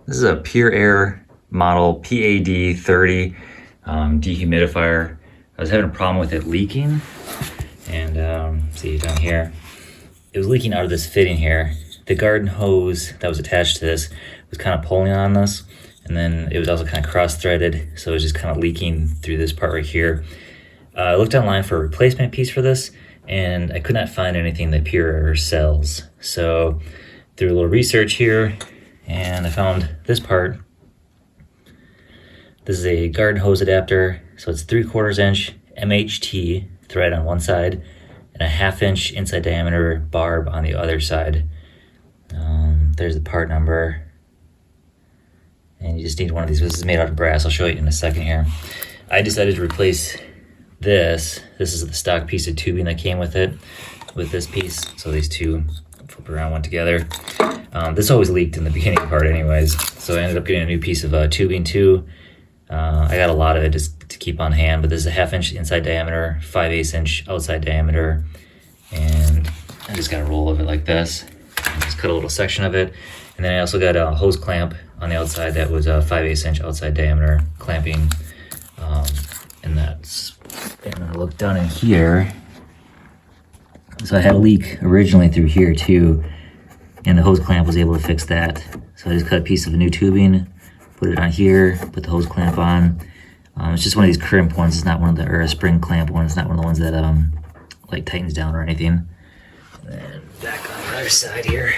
This is a Pure Air model PAD30 dehumidifier. I was having a problem with it leaking, and see down here, it was leaking out of this fitting here. The garden hose that was attached to this was kind of pulling on this, and then it was also kind of cross-threaded, so it was just kind of leaking through this part right here. I looked online for a replacement piece for this, and I could not find anything that Pure Air sells. So through a little research here, and I found this part. This is a garden hose adapter, so it's 3/4 inch MHT thread on one side and a 1/2 inch inside diameter barb on the other side. There's the part number, and you just need one of these. This is made out of brass. I'll show you in a second here. I decided to replace this. This is the stock piece of tubing that came with it, with this piece. So these two flip around one together. This always leaked in the beginning part anyways, so I ended up getting a new piece of tubing too. I got a lot of it just to keep on hand, but this is a 1/2 inch inside diameter, 5/8 inch outside diameter, and I just got a roll of it like this. Just cut a little section of it, and then I also got a hose clamp on the outside that was a 5/8 inch outside diameter clamping, and that's. And I looked down in here, so I had a leak originally through here too, and the hose clamp was able to fix that. So I just cut a piece of new tubing, put it on here, put the hose clamp on. It's just one of these crimp ones. It's not one of the, or a spring clamp one. It's not one of the ones that like tightens down or anything. And then back on the other side here.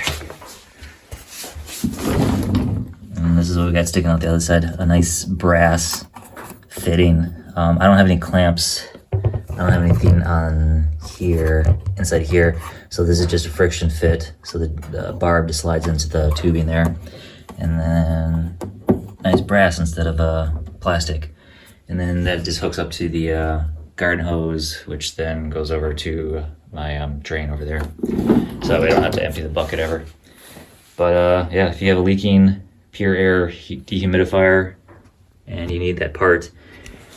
And this is what we got sticking out the other side. A nice brass fitting. I don't have any clamps. I don't have anything on here, inside here. So this is just a friction fit. So the barb just slides into the tubing there. And then nice brass instead of plastic. And then that just hooks up to the garden hose, which then goes over to my drain over there. So that way I don't have to empty the bucket ever. But yeah, if you have a leaking Pure Air dehumidifier and you need that part,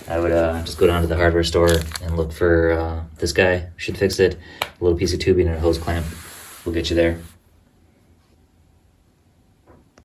I would just go down to the hardware store and look for this guy. Should fix it. A little piece of tubing and a hose clamp will get you there.